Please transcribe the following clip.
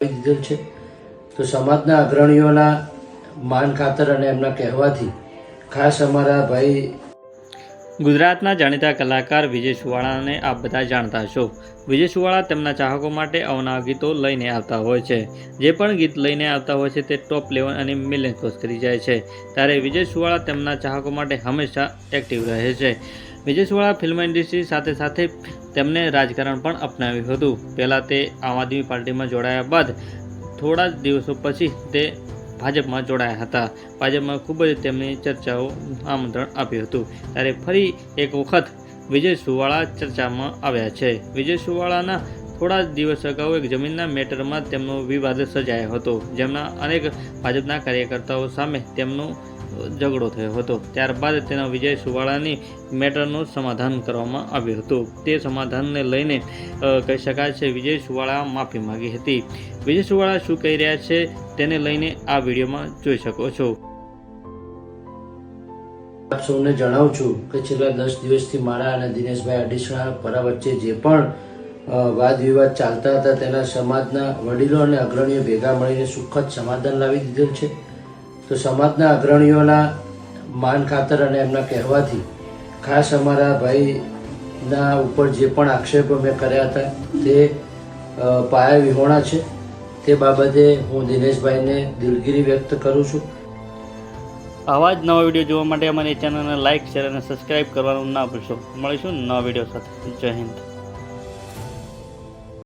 દીધેલ છે તો સમાજના અગ્રણીઓના માન ખાતર અને એમના કહેવાથી ખાસ અમારા ભાઈ ગુજરાતના જાણીતા કલાકાર વિજય સુવાળાને આપ બધા જાણતા છો। વિજય સુવાળા તેમના ચાહકો માટે અવનવા ગીતો લઈને આવતા હોય છે। જે પણ ગીત લઈને આવતા હોય છે તે ટોપ લેવલ અને મિલિયન ક્રોસ કરી જાય છે। ત્યારે વિજય સુવાળા તેમના ચાહકો માટે હંમેશા એક્ટિવ રહે છે। વિજય સુવાળા ફિલ્મ ઇન્ડસ્ટ્રી સાથે સાથે તેમને રાજકારણ પણ અપનાવ્યું હતું। પહેલાં તે આમ આદમી પાર્ટીમાં જોડાયા બાદ થોડા જ દિવસો પછી તે ભાજપમાં જોડાયા હતા। ભાજપમાં ખૂબ જ તેમની ચર્ચાઓ આમંત્રણ આપ્યું હતું। ત્યારે ફરી એક વખત વિજય સુવાળા ચર્ચામાં આવ્યા છે। વિજય સુવાળાના થોડા દિવસ અગાઉ એક જમીનના મેટરમાં તેમનો વિવાદ સર્જાયો હતો, જેમના અનેક ભાજપના કાર્યકર્તાઓ સામે તેમનો ઝઘડો થયો હતો। ત્યારબાદ તેના વિજય સુવાળાની મેટરનું સમાધાન કરવામાં આવ્યું હતું। તે સમાધાનને લઈને કહી શકાય છે વિજય સુવાળા માફી માંગી હતી। વિજય સુવાળા શું કહી રહ્યા છે તેને લઈને આ વિડીયોમાં જોઈ શકો છો। આપ સૌને જણાવું છું કે છેલ્લા 10 દિવસથી મારા અને દિનેશભાઈ અડીસણા પરા વચ્ચે જે પણ વાદ વિવાદ ચાલતા હતા તેના સમાજના વડીલો અને અગ્રણીઓ ભેગા મળીને સુખદ સમાધાન લાવી દીધેલ છે। તો સમાજના અગ્રણીઓના માન ખાતર અને એમના કહેવાથી ખાસ અમારા ભાઈના ઉપર જે પણ આક્ષેપો મેં કર્યા હતા તે પાયા વિહોણા છે। તે બાબતે હું દિનેશભાઈને દિલગીરી વ્યક્ત કરું છું। આવા જ નવા વિડીયો જોવા માટે અમારી ચેનલને લાઇક, શેર અને સબસ્ક્રાઇબ કરવાનું ના ભૂલશો। મળીશું નવા વિડીયો સાથે। જય હિન્દ।